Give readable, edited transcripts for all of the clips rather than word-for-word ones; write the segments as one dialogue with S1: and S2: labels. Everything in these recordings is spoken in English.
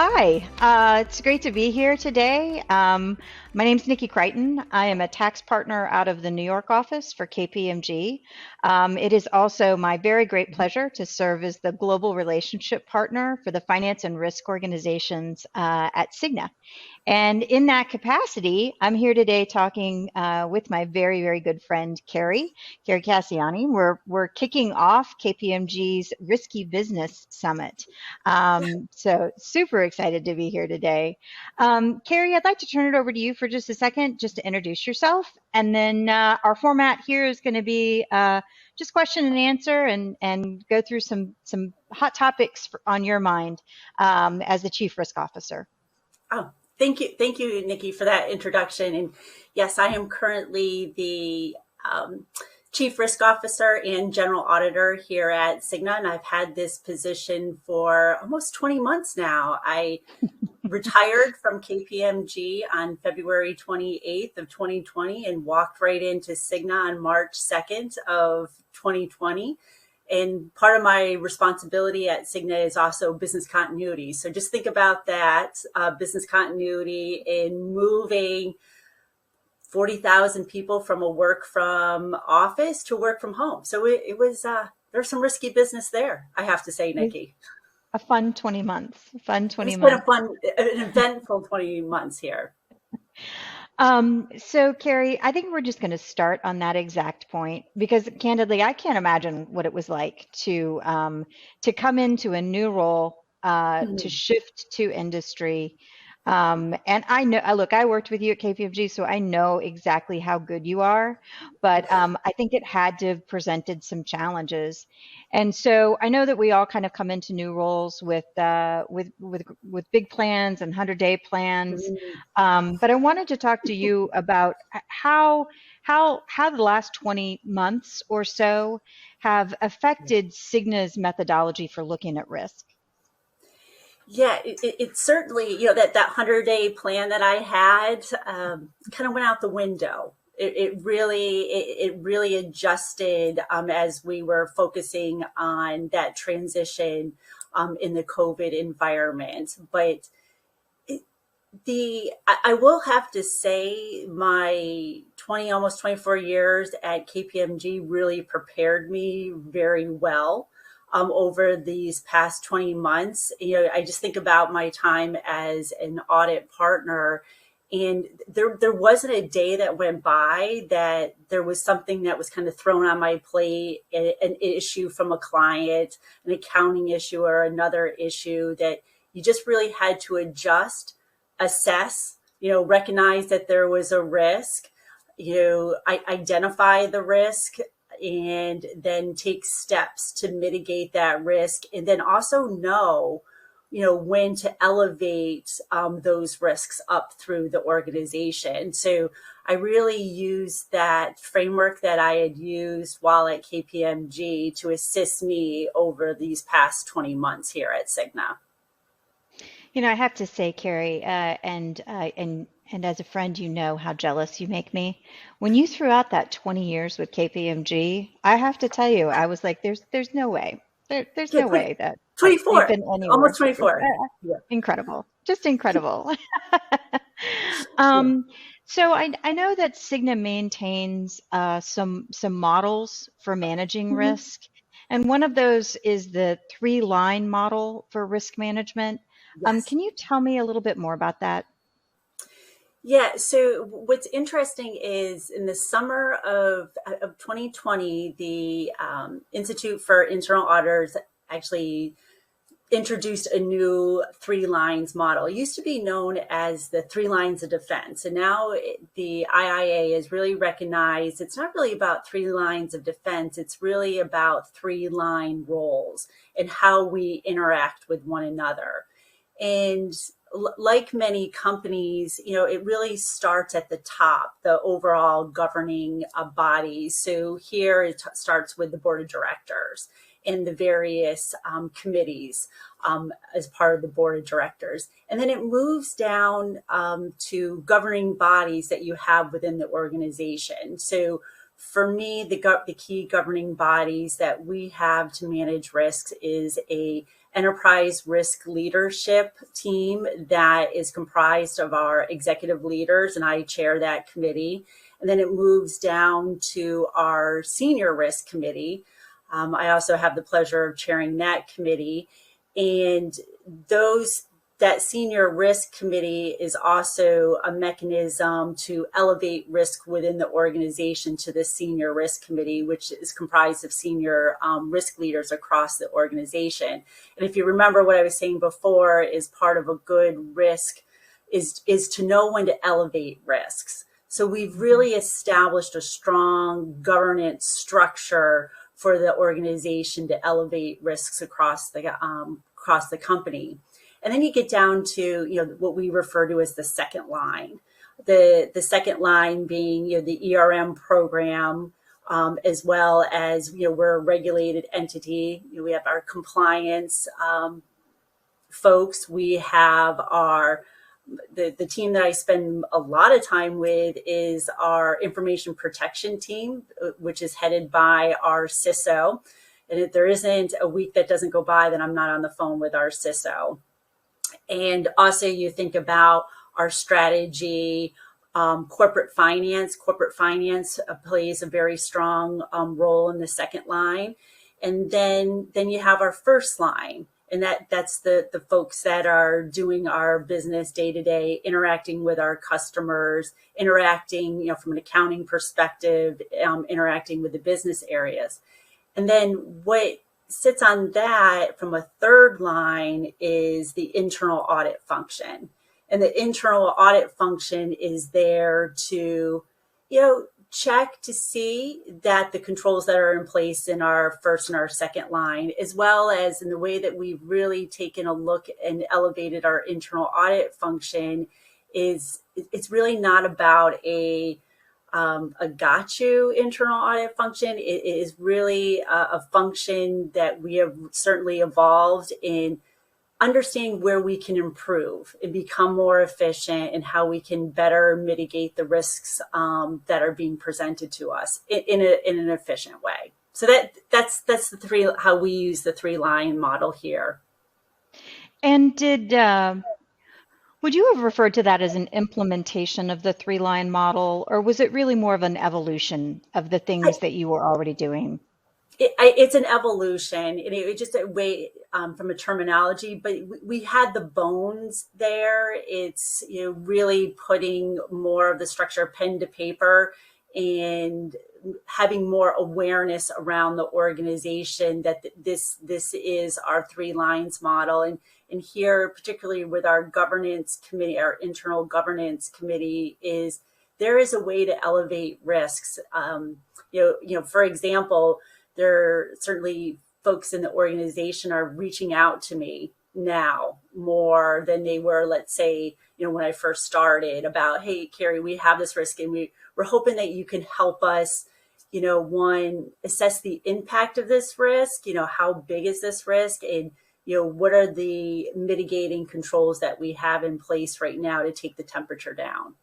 S1: Hi, it's great to be here today. My name's Nikki Crichton. I am a tax partner out of the New York office for KPMG. It is also my very great pleasure to serve as the global relationship partner for the finance and risk organizations at Cigna. And in that capacity, I'm here today talking with my very, very good friend, Carrie Casciani. We're kicking off KPMG's Risky Business Summit. So super excited to be here today. Carrie, I'd like to turn it over to you for just a second, just to introduce yourself. And then our format here is going to be just question and answer and go through some hot topics on your mind as the Chief Risk Officer.
S2: Oh, thank you, Nikki, for that introduction. And yes, I am currently the Chief Risk Officer and General Auditor here at Cigna, and I've had this position for almost 20 months now. I retired from KPMG on February 28th of 2020 and walked right into Cigna on March 2nd of 2020. And part of my responsibility at Cigna is also business continuity. So just think about that, business continuity in moving 40,000 people from a work from office to work from home. So it was, there's some risky business there, I have to say, Nikki.
S1: A fun 20 months. Fun 20
S2: It's
S1: months.
S2: been an eventful 20 months here.
S1: So Carrie, I think we're just going to start on that exact point because candidly, I can't imagine what it was like to come into a new role, to shift to industry. And I know, look, I worked with you at KPMG, so I know exactly how good you are, but I think it had to have presented some challenges. And so I know that we all kind of come into new roles with big plans and 100-day plans. But I wanted to talk to you about how the last 20 months or so have affected Cigna's methodology for looking at risk.
S2: Yeah, it certainly, that 100-day plan that I had kind of went out the window. It really adjusted as we were focusing on that transition in the COVID environment. But I will have to say my almost 24 years at KPMG really prepared me very well over these past 20 months. I just think about my time as an audit partner, and there wasn't a day that went by that there was something that was kind of thrown on my plate, an issue from a client, an accounting issue, or another issue that you just really had to adjust, assess, recognize that there was a risk, identify the risk, and then take steps to mitigate that risk. And then also know, when to elevate those risks up through the organization. So I really used that framework that I had used while at KPMG to assist me over these past 20 months here at Cigna.
S1: I have to say, Carrie, and as a friend, you know how jealous you make me. When you threw out that 20 years with KPMG, I have to tell you, I was like, there's no way. There's no way that
S2: 24,
S1: you've been anywhere.
S2: almost 24.
S1: Incredible, just incredible. So I know that Cigna maintains some models for managing risk, and one of those is the three-line model for risk management.
S2: Yes.
S1: Can you tell me a little bit more about that?
S2: Yeah, so what's interesting is in the summer of 2020, the Institute for Internal Auditors actually introduced a new three lines model. It used to be known as the three lines of defense. And now the IIA is really recognized. It's not really about three lines of defense. It's really about three-line roles and how we interact with one another. And like many companies, it really starts at the top, the overall governing body. So here it starts with the board of directors and the various committees as part of the board of directors. And then it moves down to governing bodies that you have within the organization. So for me, the key governing bodies that we have to manage risks is a enterprise risk leadership team that is comprised of our executive leaders, and I chair that committee. And then it moves down to our senior risk committee. I also have the pleasure of chairing that committee. And that senior risk committee is also a mechanism to elevate risk within the organization to the senior risk committee, which is comprised of senior risk leaders across the organization. And if you remember what I was saying before, is part of a good risk is to know when to elevate risks. So we've really established a strong governance structure for the organization to elevate risks across the company. And then you get down to, what we refer to as the second line. The second line being, the ERM program, as well as, we're a regulated entity. We have our compliance folks. We have the team that I spend a lot of time with is our information protection team, which is headed by our CISO. And if there isn't a week that doesn't go by that I'm not on the phone with our CISO. And also you think about our strategy, corporate finance. Corporate finance plays a very strong role in the second line. And then you have our first line. And that's the folks that are doing our business day to day, interacting with our customers, interacting, from an accounting perspective, interacting with the business areas. And then what sits on that from a third line is the internal audit function. And the internal audit function is there to, check to see that the controls that are in place in our first and our second line, as well as in the way that we've really taken a look and elevated our internal audit function, is it's really not about a got you internal audit function. It is really a function that we have certainly evolved in understanding where we can improve and become more efficient, and how we can better mitigate the risks that are being presented to us in an efficient way. So that's how we use the three line model here.
S1: And would you have referred to that as an implementation of the three line model, or was it really more of an evolution of the things that you were already doing?
S2: It's an evolution. It's just a way from a terminology, but we had the bones there. It's really putting more of the structure pen to paper and having more awareness around the organization that this is our three lines model. And here, particularly with our governance committee, our internal governance committee, there is a way to elevate risks. For example, there are certainly folks in the organization are reaching out to me now more than they were, let's say, when I first started, about, hey, Carrie, we have this risk and we're hoping that you can help us, one, assess the impact of this risk, how big is this risk, and, what are the mitigating controls that we have in place right now to take the temperature down.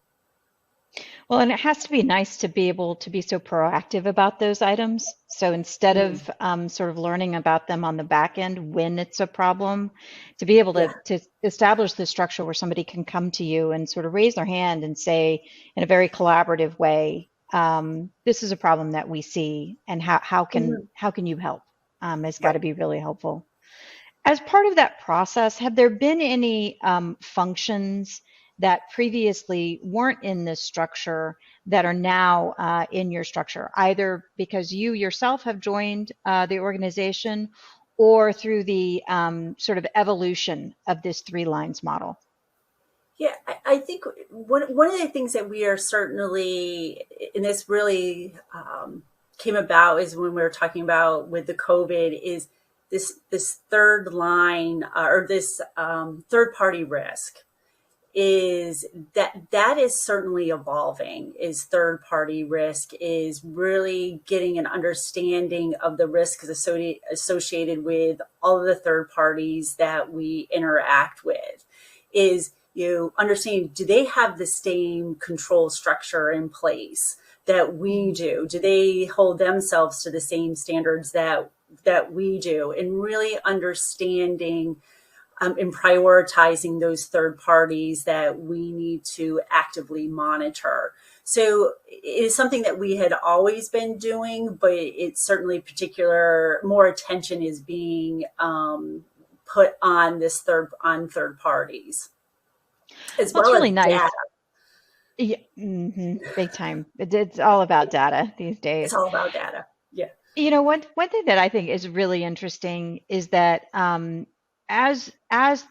S1: Well, and it has to be nice to be able to be so proactive about those items. So instead of sort of learning about them on the back end when it's a problem, to be able to establish the structure where somebody can come to you and sort of raise their hand and say in a very collaborative way, this is a problem that we see, and how can you help? Has got to be really helpful. As part of that process, have there been any functions that previously weren't in this structure that are now in your structure, either because you yourself have joined the organization or through the sort of evolution of this three lines model?
S2: Yeah, I think one of the things that we are certainly, and this really came about, is when we were talking about with the COVID, is this third line or this third party risk. Is that is certainly evolving. Is third party risk is really getting an understanding of the risks associated with all of the third parties that we interact with. Is understanding, do they have the same control structure in place? that we do? Do they hold themselves to the same standards that we do? And really understanding and prioritizing those third parties that we need to actively monitor. So it is something that we had always been doing, but it's certainly more attention is being put on third parties, as
S1: Well, it's
S2: well
S1: really
S2: as
S1: nice.
S2: data.
S1: Yeah, big time. It's all about data these
S2: It's
S1: days.
S2: all about data. Yeah.
S1: One thing that I think is really interesting is that as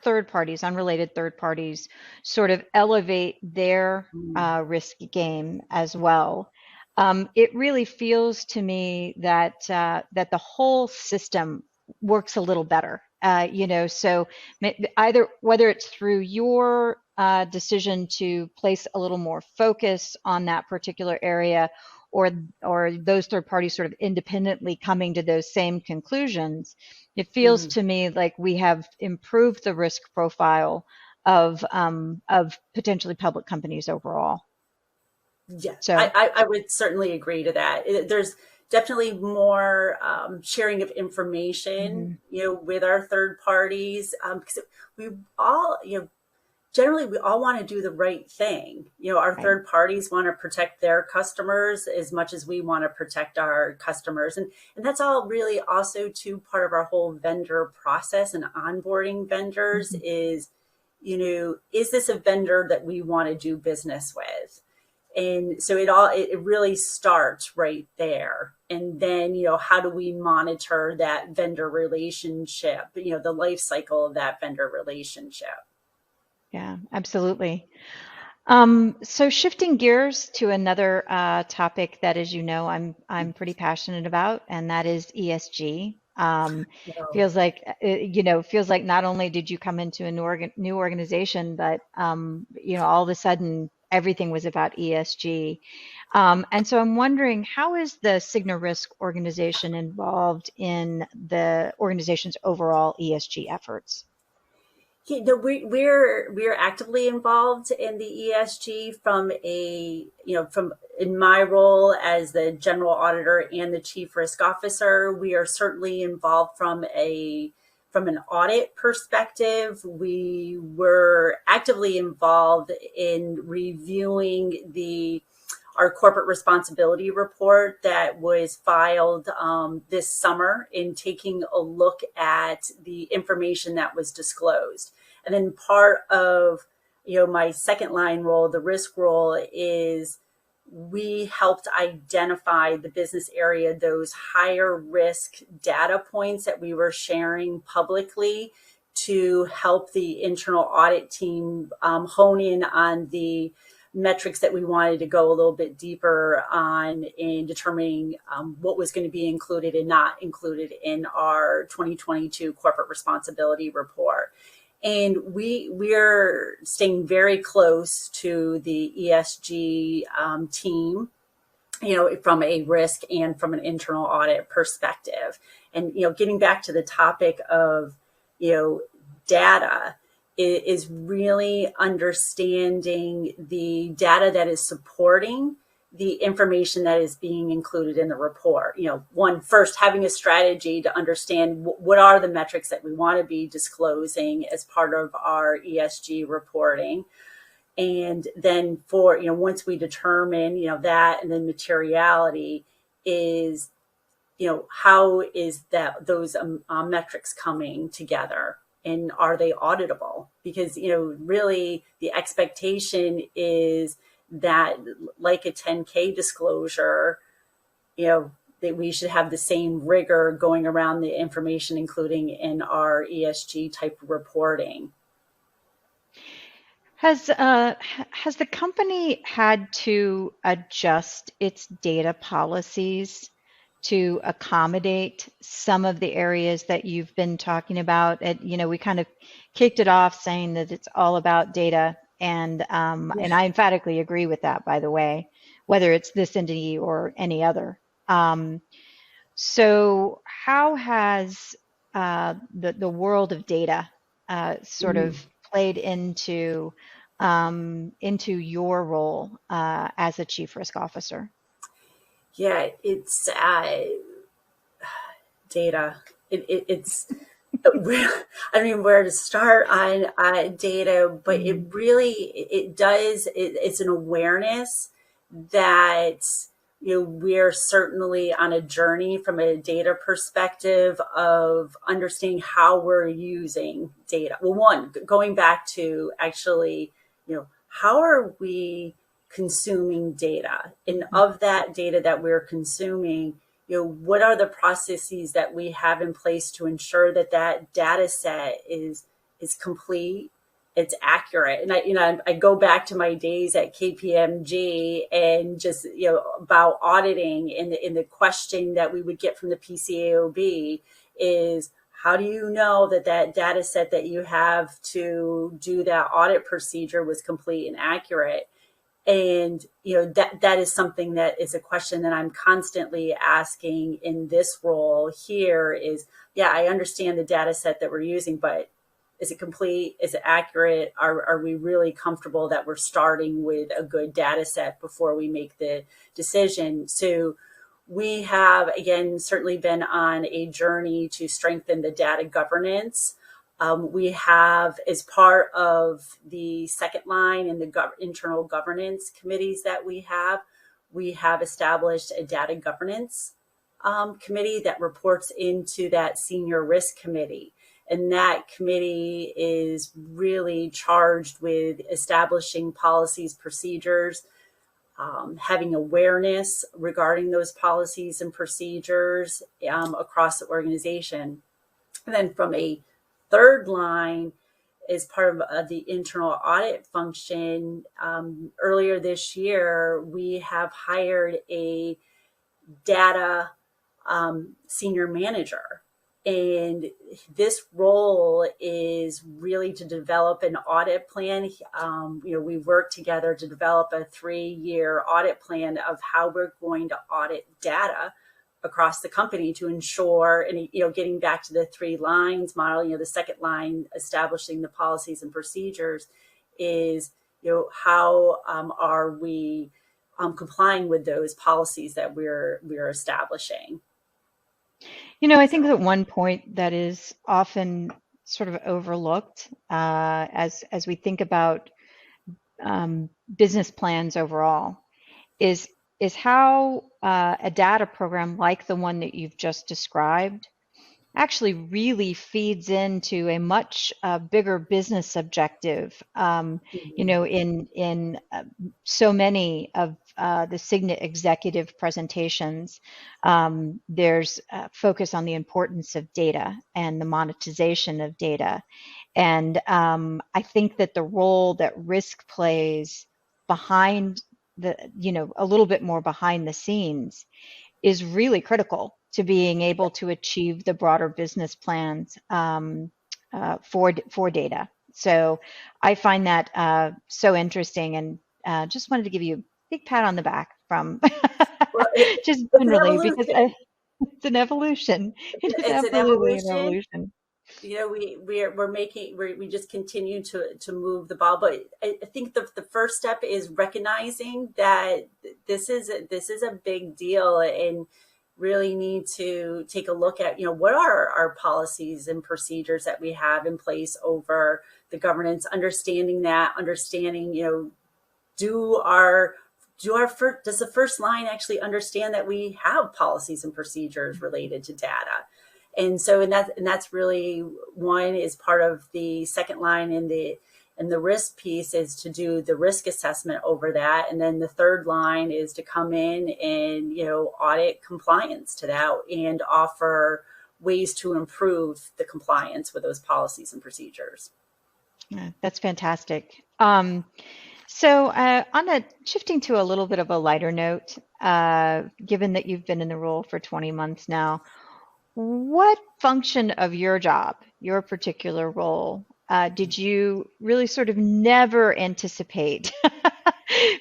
S1: third parties, unrelated third parties, sort of elevate their
S2: Mm.
S1: risk game as well, it really feels to me that that the whole system works a little better. So either whether it's through your decision to place a little more focus on that particular area, or those third parties sort of independently coming to those same conclusions, it feels
S2: Mhm.
S1: to me like we have improved the risk profile of potentially public companies overall.
S2: Yeah,
S1: So,
S2: I would certainly agree to that. There's definitely more sharing of information,
S1: mhm,
S2: with our third parties, because we all, generally we all want to do the right thing. Our
S1: right.
S2: third parties want to protect their customers as much as we want to protect our customers, and that's all really also too part of our whole vendor process and onboarding vendors
S1: Mhm.
S2: is this a vendor that we want to do business with? And so it really starts right there. And then, how do we monitor that vendor relationship, the life cycle of that vendor relationship?
S1: Yeah, absolutely. So shifting gears to another topic that, as you know, I'm pretty passionate about, and that is ESG.
S2: So,
S1: Feels like not only did you come into a new organization, but all of a sudden everything was about ESG. And so I'm wondering, how is the Cigna Risk organization involved in the organization's overall ESG efforts?
S2: we're actively involved in the ESG from in my role as the general auditor and the chief risk officer. We are certainly involved from an audit perspective. We were actively involved in reviewing our corporate responsibility report that was filed this summer, in taking a look at the information that was disclosed. And then part of my second line role, the risk role, is we helped identify the business area, those higher risk data points that we were sharing publicly, to help the internal audit team hone in on the metrics that we wanted to go a little bit deeper on in determining what was going to be included and not included in our 2022 corporate responsibility report. And we're staying very close to the ESG team, from a risk and from an internal audit perspective. And, getting back to the topic of, data, is really understanding the data that is supporting the information that is being included in the report. First, having a strategy to understand what are the metrics that we want to be disclosing as part of our ESG reporting. And then once we determine, that, and then materiality is, how is those metrics coming together, and are they auditable? Because, really the expectation is that, like a 10K disclosure, that we should have the same rigor going around the information, including in our ESG type reporting.
S1: Has the company had to adjust its data policies to accommodate some of the areas that you've been talking about? We kind of kicked it off saying that it's all about data, and I emphatically agree with that, by the way, whether it's this entity or any other. So how has the world of data sort
S2: Mm.
S1: of played into your role as a chief risk officer?
S2: Yeah, it's data. It's I don't even where to start on data, but it
S1: Mm.
S2: really it does. It's an awareness that we're certainly on a journey from a data perspective of understanding how we're using data. Well, one, going back to actually, how are we consuming data, and of that data that we're consuming, what are the processes that we have in place to ensure that that data set is complete, it's accurate. And I go back to my days at KPMG and just, about auditing, and the question that we would get from the PCAOB is, how do you know that that data set that you have to do that audit procedure was complete and accurate? And that is something that is a question that I'm constantly asking in this role here is, yeah, I understand the data set that we're using, but is it complete? Is it accurate? Are we really comfortable that we're starting with a good data set before we make the decision? So we have, again, certainly been on a journey to strengthen the data governance. We have, as part of the second line and the internal governance committees that we have established a data governance committee that reports into that senior risk committee. And that committee is really charged with establishing policies, procedures, having awareness regarding those policies and procedures across the organization. And then from a third line, as part of the internal audit function, earlier this year, we have hired a data senior manager. And this role is really to develop an audit plan. We work together to develop a 3-year audit plan of how we're going to audit data across the company to ensure, and getting back to the 3 lines model, the second line, establishing the policies and procedures, is how are we complying with those policies that we're establishing.
S1: I think
S2: So.
S1: that one point that is often sort of overlooked as we think about business plans overall is how a data program like the one that you've just described actually really feeds into a much bigger business objective.
S2: Mhm.
S1: In so many of the Cigna executive presentations, there's focus on the importance of data and the monetization of data. And I think that the role that risk plays behind a little bit more behind the scenes is really critical to being able to achieve the broader business plans for data. So I find that so interesting, and just wanted to give you a big pat on the back from
S2: Well,
S1: just
S2: it's an
S1: generally because
S2: evolution.
S1: it's an evolution. It is
S2: It's an
S1: absolutely an
S2: evolution.
S1: evolution.
S2: We just continue to move the ball, but I think the first step is recognizing that this is a big deal, and really need to take a look at what are our policies and procedures that we have in place over the governance, understanding do our does the first line actually understand that we have policies and procedures related to data? And that's really one is part of the second line in the risk piece is to do the risk assessment over that. And then the third line is to come in and, audit compliance to that and offer ways to improve the compliance with those policies and procedures.
S1: Yeah, that's fantastic. So, on a shifting to a little bit of a lighter note, given that you've been in the role for 20 months now, what function of your job, your particular role, did you really sort of never anticipate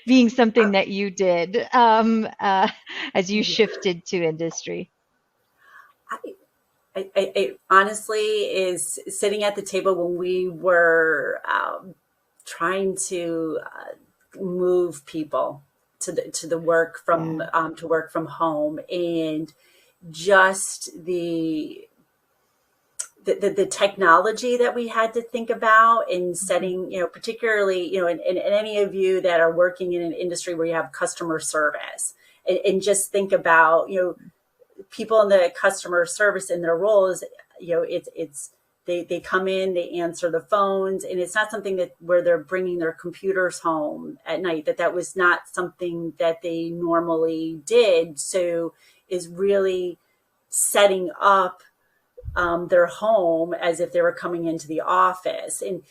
S1: being something that you did as you shifted to industry?
S2: I honestly is sitting at the table when we were trying to move people to the work from to work from home, and just the technology that we had to think about in setting, particularly, and any of you that are working in an industry where you have customer service, and just think about, people in the customer service in their roles, they come in, they answer the phones, and it's not something that where they're bringing their computers home at night, that was not something that they normally did. So is really setting up their home as if they were coming into the office. And,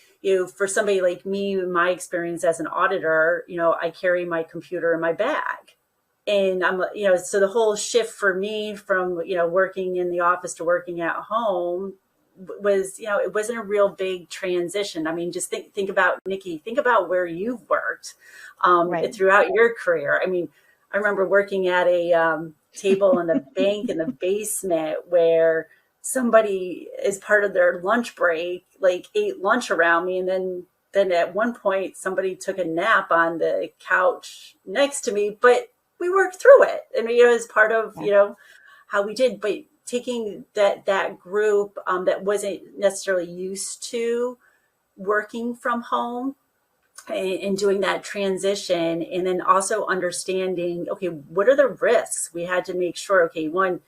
S2: for somebody like me, my experience as an auditor, I carry my computer in my bag. And I'm, so the whole shift for me from, working in the office to working at home was, it wasn't a real big transition. I mean, just think about, Nikki, think about where you've worked throughout your career. I mean, I remember working at a table in a bank in the basement where somebody, as part of their lunch break, like ate lunch around me. And then at one point, somebody took a nap on the couch next to me, but we worked through it. I mean, as part of, how we did, but taking that group that wasn't necessarily used to working from home and doing that transition, and then also understanding, okay, what are the risks? We had to make sure, okay, one,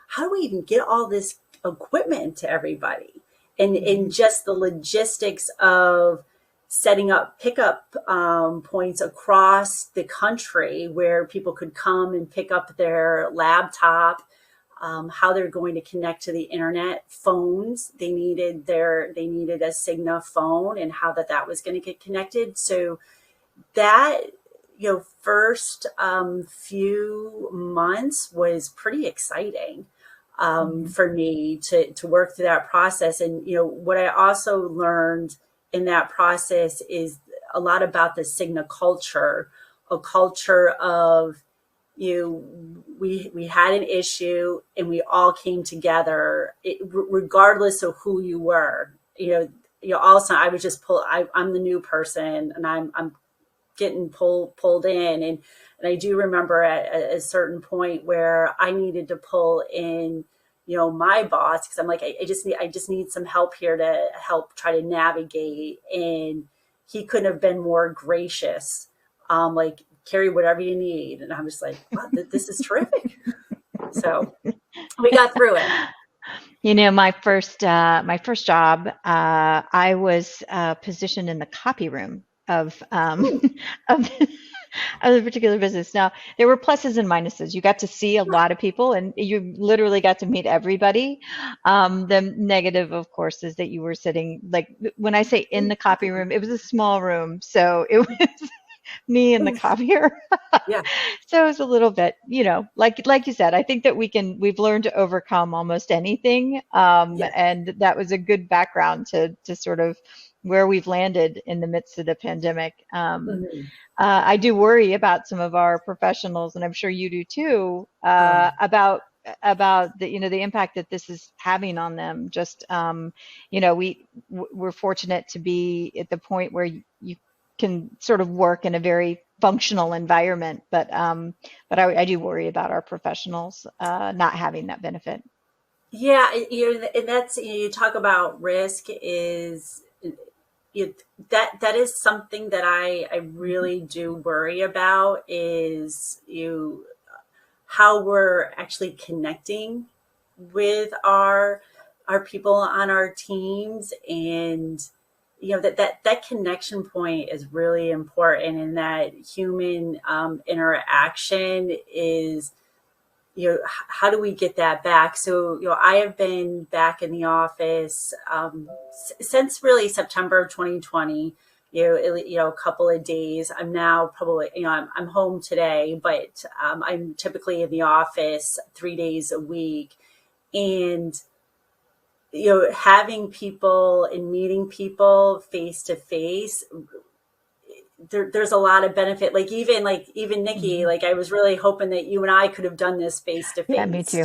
S2: how do we even get all this equipment to everybody? And just the logistics of setting up pickup points across the country where people could come and pick up their laptop, how they're going to connect to the internet, phones. They needed a Cigna phone, and how that was going to get connected. So that, first few months was pretty exciting for me to work through that process. And, what I also learned in that process is a lot about the Cigna culture, a culture of, we had an issue and we all came together, regardless of who you were. All of a sudden I was just I'm the new person, and I'm getting pulled in. And I do remember at a certain point where I needed to pull in, my boss, because I'm like, I just need some help here to help try to navigate. And he couldn't have been more gracious. Like, Carrie, whatever you need. And I was like, wow, this is terrific. So we got through it.
S1: My first job, I was positioned in the copy room of of of a particular business. Now, there were pluses and minuses. You got to see a lot of people, and you literally got to meet everybody. The negative, of course, is that you were sitting, like, when I say in the copy room, it was a small room, so it was me and the copier.
S2: Yeah.
S1: So it was a little bit, like you said, I think that we've learned to overcome almost anything.
S2: Yes.
S1: And that was a good background to sort of where we've landed in the midst of the pandemic. I do worry about some of our professionals, and I'm sure you do too, about the impact that this is having on them. Just we're fortunate to be at the point where you can sort of work in a very functional environment, but I do worry about our professionals not having that benefit.
S2: Yeah, and that's, you talk about risk, is that is something that I really do worry about, is how we're actually connecting with our people on our teams. And that connection point is really important, and that human interaction is, how do we get that back? So, I have been back in the office since really September of 2020, a couple of days. I'm now probably, I'm home today, but I'm typically in the office 3 days a week. And, having people and meeting people face to face, there's a lot of benefit. Like even Nikki, like, I was really hoping that you and I could have done this face to face.
S1: Yeah, me too.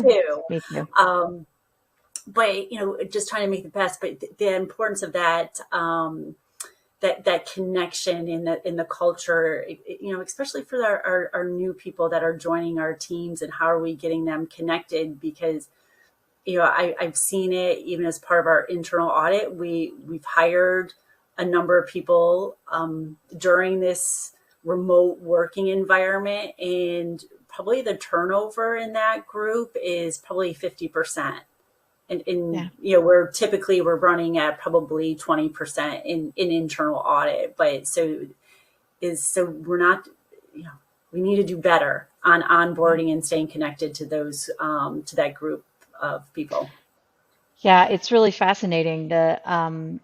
S1: Me too.
S2: But just trying to make the best. But the importance of that, that connection in the culture, especially for our new people that are joining our teams, and how are we getting them connected? Because I've seen it even as part of our internal audit. We've hired a number of people during this remote working environment, and probably the turnover in that group is probably 50%. And
S1: Yeah.
S2: we're running at probably 20% in internal audit. But so we're not, we need to do better on onboarding and staying connected to those to that group of people.
S1: Yeah, it's really fascinating.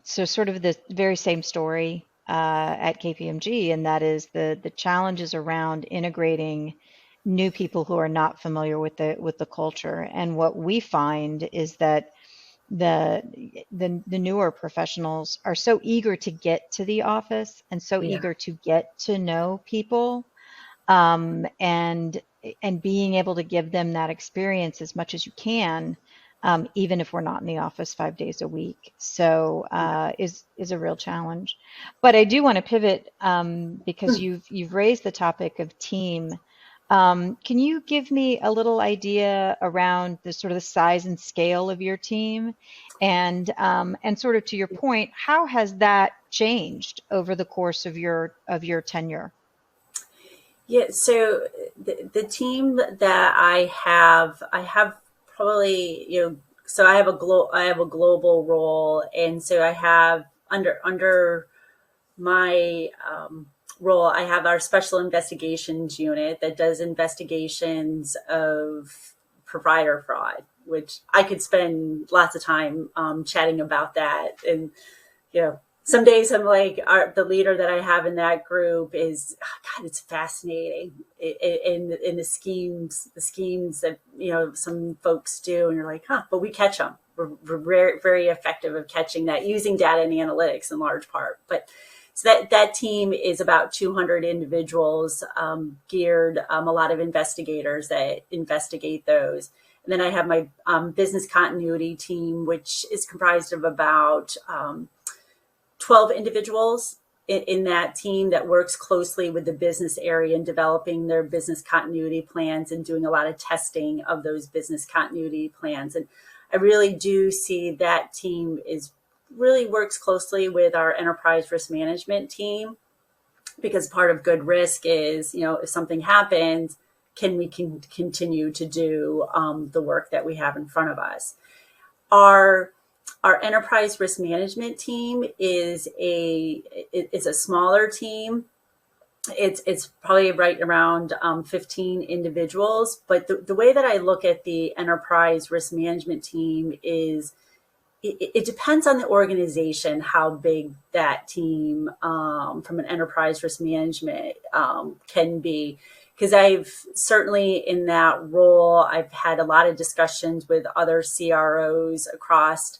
S1: So sort of the very same story at KPMG, and that is the challenges around integrating new people who are not familiar with the culture. And what we find is that the the newer professionals are so eager to get to the office and so
S2: Yeah.
S1: eager to get to know people, um, and and being able to give them that experience as much as you can, even if we're not in the office 5 days a week. So is a real challenge. But I do want to pivot, because you've raised the topic of team. Can you give me a little idea around the sort of the size and scale of your team, and sort of to your point, how has that changed over the course of your tenure?
S2: Yeah, so the team that I have probably, so I have a global role, and so I have under my role, I have our special investigations unit that does investigations of provider fraud, which I could spend lots of time chatting about that. And some days I'm like, the leader that I have in that group is, oh God, it's fascinating. In the schemes that, some folks do, and you're like, huh, but we catch them. We're very, very effective at catching that using data and analytics in large part. But so that team is about 200 individuals, geared, a lot of investigators that investigate those. And then I have my business continuity team, which is comprised of about 12 individuals in that team that works closely with the business area in developing their business continuity plans and doing a lot of testing of those business continuity plans. And I really do see that team is really works closely with our enterprise risk management team, because part of good risk is, if something happens, can we continue to do the work that we have in front of us. Our enterprise risk management team is a smaller team. It's probably right around 15 individuals. But the way that I look at the enterprise risk management team is it depends on the organization how big that team from an enterprise risk management can be. Because I've certainly in that role, I've had a lot of discussions with other CROs across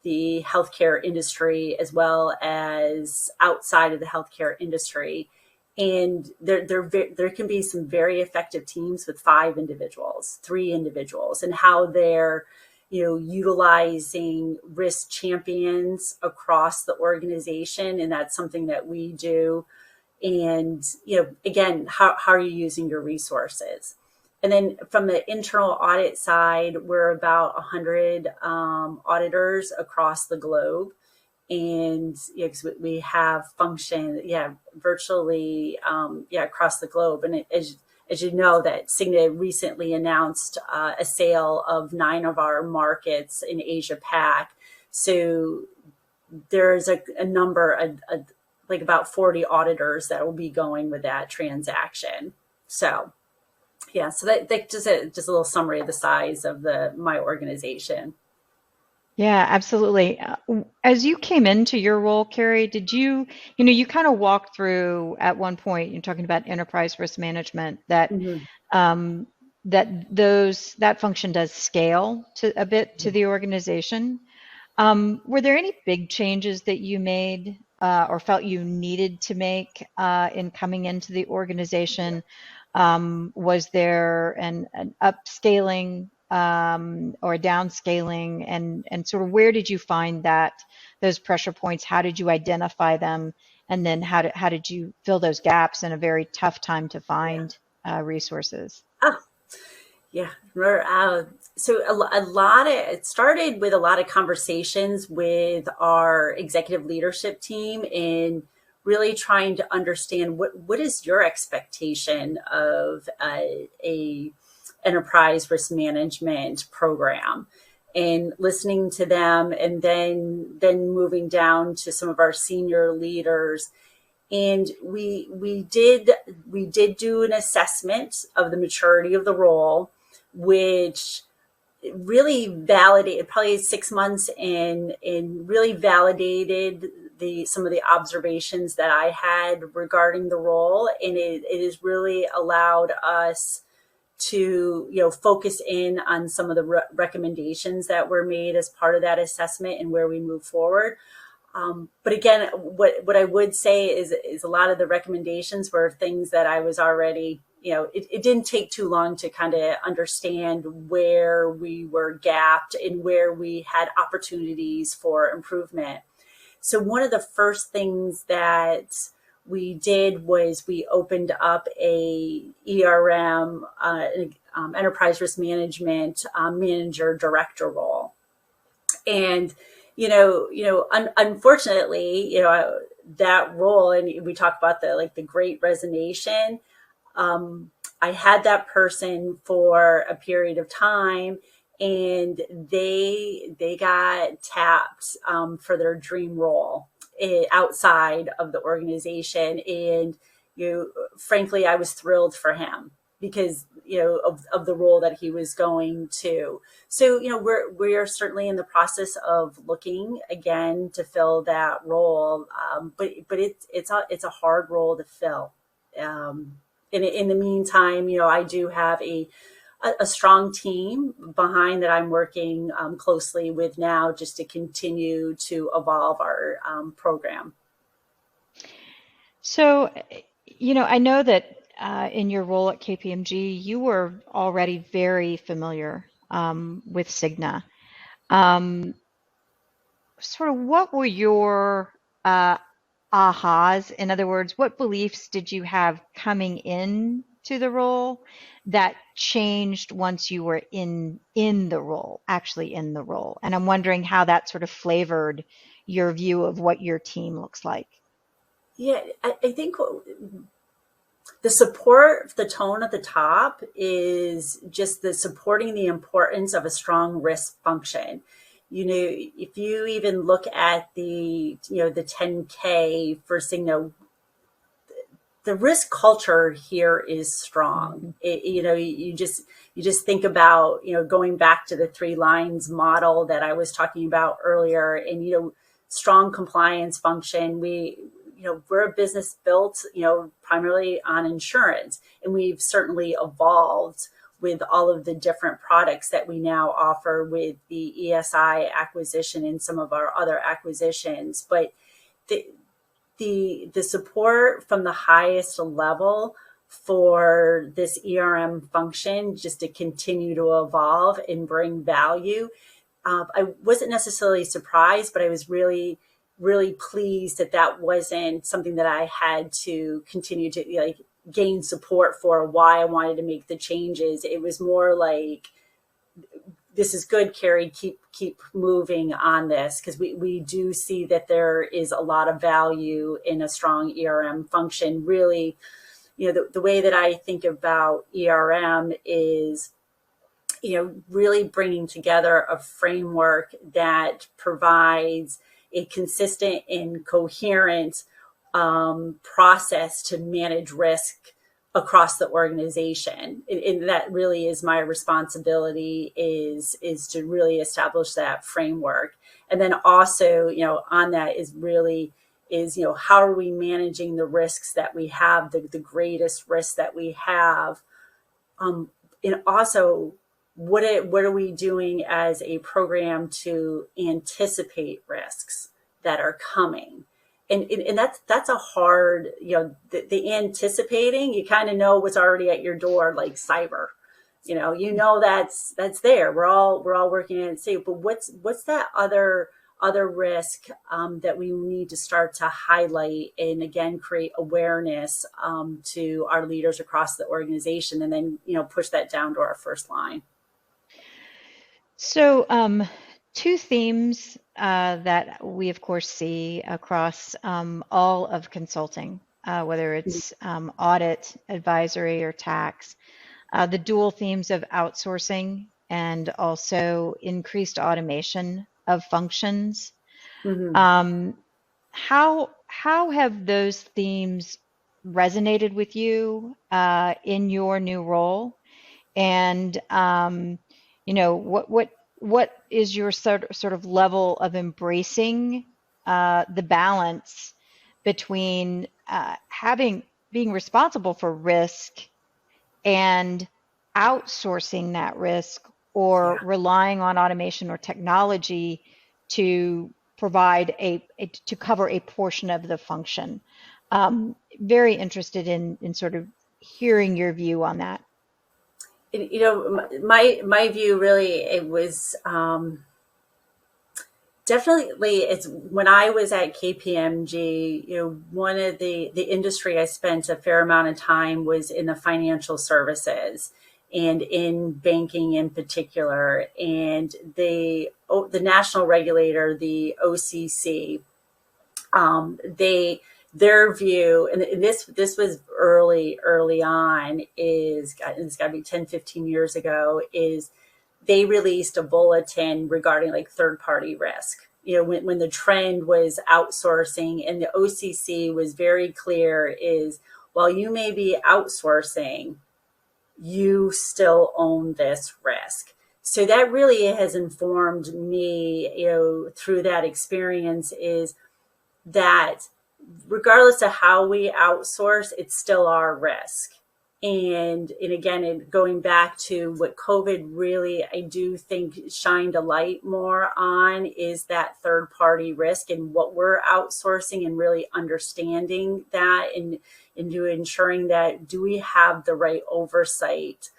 S2: the healthcare industry as well as outside of the healthcare industry. And there can be some very effective teams with 5 individuals, 3 individuals, and how they're, utilizing risk champions across the organization. And that's something that we do. And, again, how are you using your resources? And then from the internal audit side, we're about 100 auditors across the globe. And 'cause we have function, virtually, across the globe. And as you know, that Cigna recently announced a sale of 9 of our markets in Asia Pac. So there's a number, like about 40 auditors that will be going with that transaction. So so that just a little summary of the size of my organization.
S1: Yeah, absolutely. As you came into your role, Carrie, did you kind of walked through at one point, you're talking about enterprise risk management, that
S2: Mhm.
S1: um, that function does scale to a bit to the organization. Were there any big changes that you made, or felt you needed to make, in coming into the organization? Was there an upscaling, or a downscaling, and sort of where did you find those pressure points? How did you identify them? And then how did you fill those gaps in a very tough time to
S2: Yeah.
S1: find resources?
S2: Oh, yeah. So a lot of it started with a lot of conversations with our executive leadership team and really trying to understand what is your expectation of a enterprise risk management program, and listening to them, and then moving down to some of our senior leaders. And we did do an assessment of the maturity of the role, which really validated, probably 6 months in, and really validated the some of the observations that I had regarding the role. And it has really allowed us to focus in on some of the recommendations that were made as part of that assessment and where we move forward. But again, what I would say is a lot of the recommendations were things that I was already, it didn't take too long to kind of understand where we were gapped and where we had opportunities for improvement. So one of the first things that we did was we opened up a ERM, enterprise risk management manager director role. And unfortunately, that role, and we talk about the great resignation. I had that person for a period of time, and they got tapped for their dream role outside of the organization. And frankly, I was thrilled for him because of the role that he was going to. So we are certainly in the process of looking again to fill that role, but it's a hard role to fill. In the meantime, I do have a strong team behind that I'm working closely with now, just to continue to evolve our program.
S1: So, I know that in your role at KPMG, you were already very familiar with Cigna. Um, Sort of what were your ahas? In other words, what beliefs did you have coming in to the role that changed once you were in the role, actually in the role? And I'm wondering how that sort of flavored your view of what your team looks like.
S2: Yeah, I think the support, the tone at the top is just the supporting the importance of a strong risk function. If you even look at the 10K for Cigna, the risk culture here is strong. You just think about, going back to the three lines model that I was talking about earlier, and, strong compliance function. We're a business built, primarily on insurance, and we've certainly evolved with all of the different products that we now offer with the ESI acquisition and some of our other acquisitions. But the support from the highest level for this ERM function just to continue to evolve and bring value. I wasn't necessarily surprised, but I was really, really pleased that wasn't something that I had to continue to gain support for, why I wanted to make the changes. It was more like, this is good, Carrie, keep moving on this, because we do see that there is a lot of value in a strong ERM function. Really, the way that I think about ERM is, really bringing together a framework that provides a consistent and coherent process to manage risk across the organization. And that really is my responsibility, is to really establish that framework. And then also, on that is how are we managing the risks that we have, the greatest risks that we have, and also what are we doing as a program to anticipate risks that are coming. And that's a hard, the anticipating, you kind of know what's already at your door, like cyber, that's there. We're all working in it safe, but what's that other other risk that we need to start to highlight and again create awareness to our leaders across the organization, and then push that down to our first line.
S1: So, two themes that we, of course, see across all of consulting, whether it's audit, advisory, or tax, the dual themes of outsourcing and also increased automation of functions.
S2: Mm-hmm.
S1: How have those themes resonated with you in your new role? And what is your sort of level of embracing the balance between being responsible for risk and outsourcing that risk, or
S2: Yeah.
S1: relying on automation or technology to provide to cover a portion of the function? Very interested in sort of hearing your view on that.
S2: My view really, it was definitely, it's when I was at KPMG, one of the industry I spent a fair amount of time was in the financial services and in banking in particular. And the national regulator, the OCC, their view, and this was early on, it's got to be 10-15 years ago, is they released a bulletin regarding like third party risk. When the trend was outsourcing, and the OCC was very clear, is while you may be outsourcing, you still own this risk. So that really has informed me, through that experience, is that regardless of how we outsource, it's still our risk. And again, going back to what COVID really, I do think, shined a light more on, is that third party risk and what we're outsourcing, and really understanding that, and ensuring that, do we have the right oversight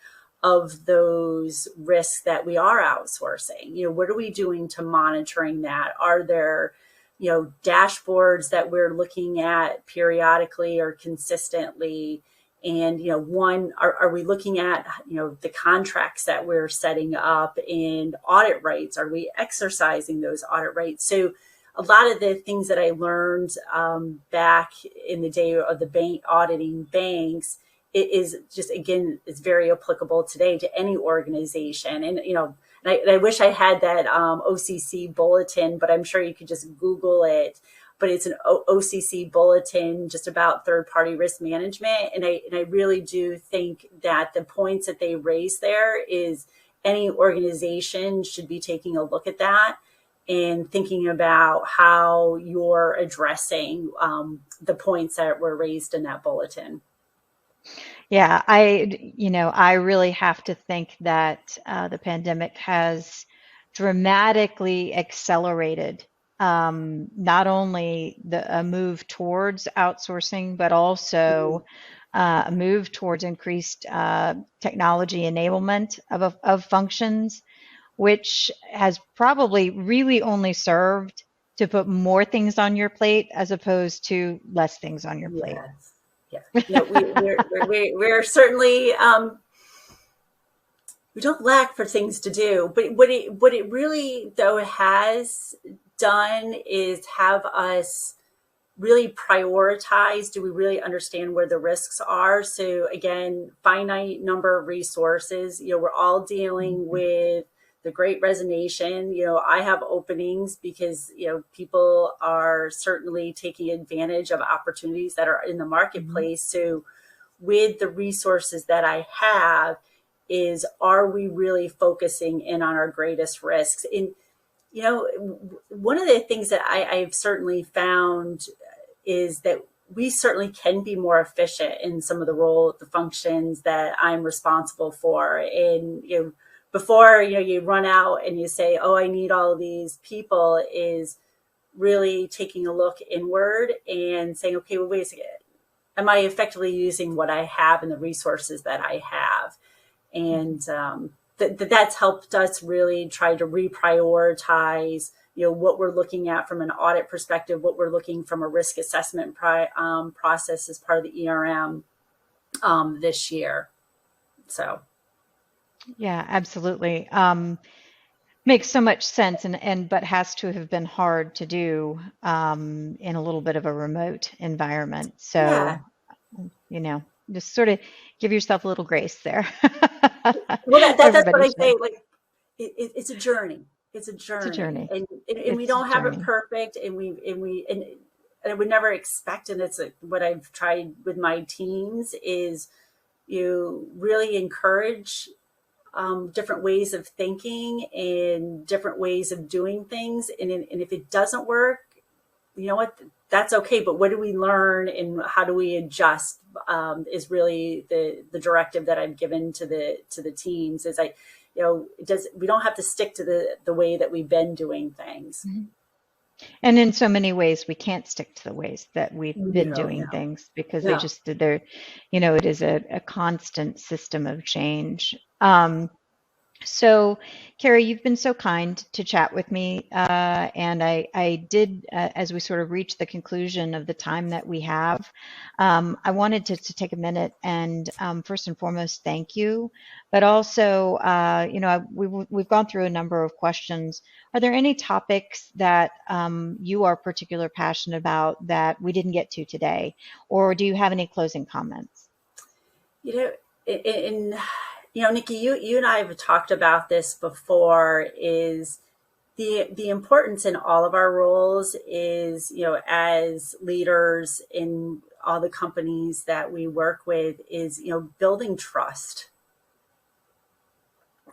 S2: of those risks that we are outsourcing? What are we doing to monitoring that? Are there dashboards that we're looking at periodically or consistently? And, are we looking at, the contracts that we're setting up, and audit rights? Are we exercising those audit rights? So a lot of the things that I learned back in the day of the bank auditing banks, it is just, again, it's very applicable today to any organization. And, and I wish I had that OCC bulletin, but I'm sure you could just Google it. But it's an OCC bulletin just about third-party risk management. And I really do think that the points that they raise there is any organization should be taking a look at that and thinking about how you're addressing the points that were raised in that bulletin.
S1: Yeah, I really have to think that the pandemic has dramatically accelerated not only a move towards outsourcing, but also a move towards increased technology enablement of functions, which has probably really only served to put more things on your plate as opposed to less things on your plate.
S2: Yes. Yeah. No, we're certainly, we don't lack for things to do, but what it really though has done is have us really prioritize. Do we really understand where the risks are? So again, finite number of resources. We're all dealing with the Great Resignation. I have openings because people are certainly taking advantage of opportunities that are in the marketplace. So with the resources that I have, are we really focusing in on our greatest risks? And one of the things that I've certainly found is that we certainly can be more efficient in some of the functions that I'm responsible for. And before you run out and you say, oh, I need all of these people, is really taking a look inward and saying, okay, well, wait a second, am I effectively using what I have and the resources that I have? And that's helped us really try to reprioritize what we're looking at from an audit perspective, what we're looking from a risk assessment process as part of the ERM this year. So.
S1: Yeah, absolutely. Makes so much sense and but has to have been hard to do in a little bit of a remote environment.
S2: Yeah.
S1: So, you know, just sort of give yourself a little grace there.
S2: Well, that's what
S1: Everybody
S2: I
S1: should.
S2: say. Like, it's a journey. It's a
S1: It's a
S2: journey,
S1: journey.
S2: and we
S1: It's a
S2: don't have it
S1: journey.
S2: perfect, and I would never expect. And it's like what I've tried with my teams is you really encourage different ways of thinking and different ways of doing things. And if it doesn't work, you know what? That's okay. But what do we learn and how do we adjust? Is really the directive that I've given to the teams. Is we don't have to stick to the way that we've been doing things.
S1: Mhm. And in so many ways, we can't stick to the ways that we've been
S2: No,
S1: doing
S2: no,
S1: things because
S2: no.
S1: they're, it is a constant system of change. So, Carrie, you've been so kind to chat with me, and I did, as we sort of reach the conclusion of the time that we have, I wanted to take a minute and first and foremost thank you, but also, we've gone through a number of questions. Are there any topics that you are particularly passionate about that we didn't get to today, or do you have any closing comments?
S2: You know, in Nikki, you and I have talked about this before. Is the importance in all of our roles is, as leaders in all the companies that we work with, is building trust.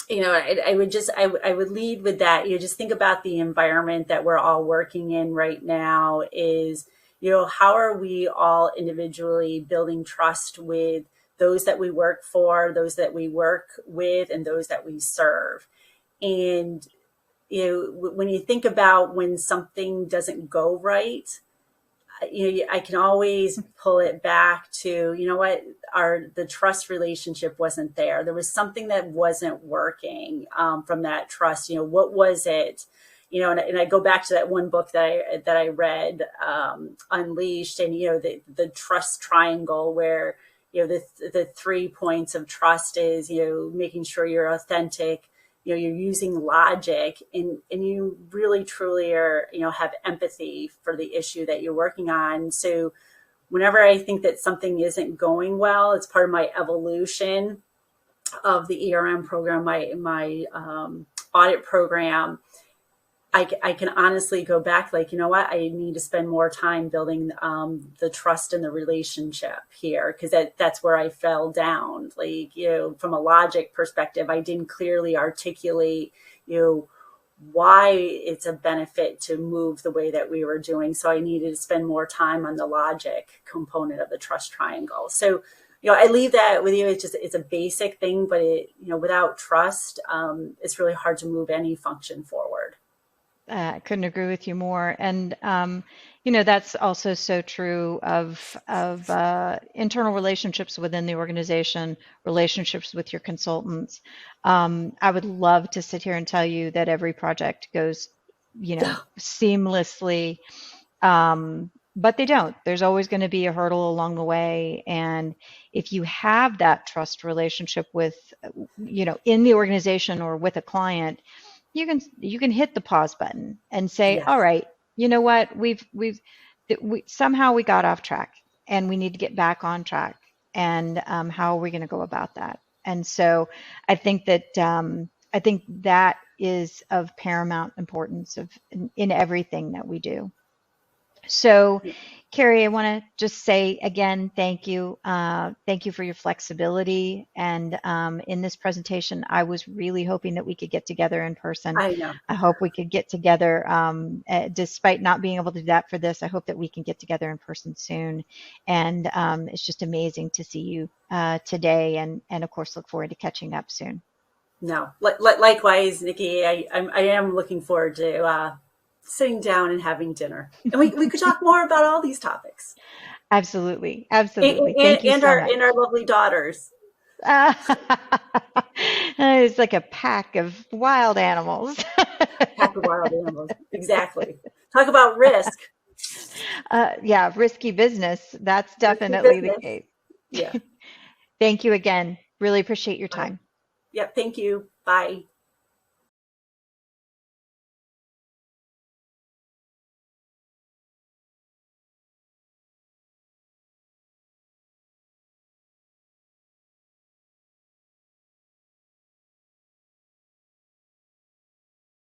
S2: I would lead with that. Just think about the environment that we're all working in right now. Is how are we all individually building trust with those that we work for, those that we work with, and those that we serve. And when you think about when something doesn't go right, I can always pull it back to, what, the trust relationship wasn't there. There was something that wasn't working from that trust. What was it? And I go back to that one book that I read, Unleashed, and the trust triangle, where the 3 points of trust is making sure you're authentic, you're using logic, and you really truly are have empathy for the issue that you're working on. So whenever I think that something isn't going well, it's part of my evolution of the ERM program, my audit program. I can honestly go back, like, I need to spend more time building the trust and the relationship here, because that's where I fell down. Like, from a logic perspective, I didn't clearly articulate, why it's a benefit to move the way that we were doing. So I needed to spend more time on the logic component of the trust triangle. So, I leave that with you. It's a basic thing, but without trust, it's really hard to move any function forward.
S1: I couldn't agree with you more. And that's also so true of internal relationships within the organization, relationships with your consultants. I would love to sit here and tell you that every project goes, seamlessly, but they don't. There's always going to be a hurdle along the way. And if you have that trust relationship with, in the organization or with a client, you can hit the pause button and say, all
S2: Yes.
S1: right, you know what, we somehow we got off track and we need to get back on track. And how are we going to go about that? And so I think that is of paramount importance in everything that we do. So, Carrie, I want to just say again, thank you. Thank you for your flexibility. And in this presentation, I was really hoping that we could get together in person.
S2: I know.
S1: I hope we could get together, despite not being able to do that for this. I hope that we can get together in person soon. And it's just amazing to see you today. And of course, look forward to catching up soon.
S2: No, likewise, Nikki. I am looking forward to sitting down and having dinner, and we could talk more about all these topics.
S1: Absolutely.
S2: and,
S1: Absolutely.
S2: and,
S1: Thank you
S2: and
S1: so
S2: our
S1: much.
S2: and our lovely daughters.
S1: It's like a pack of wild animals.
S2: Pack of wild animals. Exactly. Talk about risk.
S1: Yeah, risky business. That's
S2: Risky
S1: definitely the
S2: business.
S1: case.
S2: Yeah.
S1: Thank you again. Really appreciate your
S2: Bye.
S1: time.
S2: Yep. Thank you. Bye.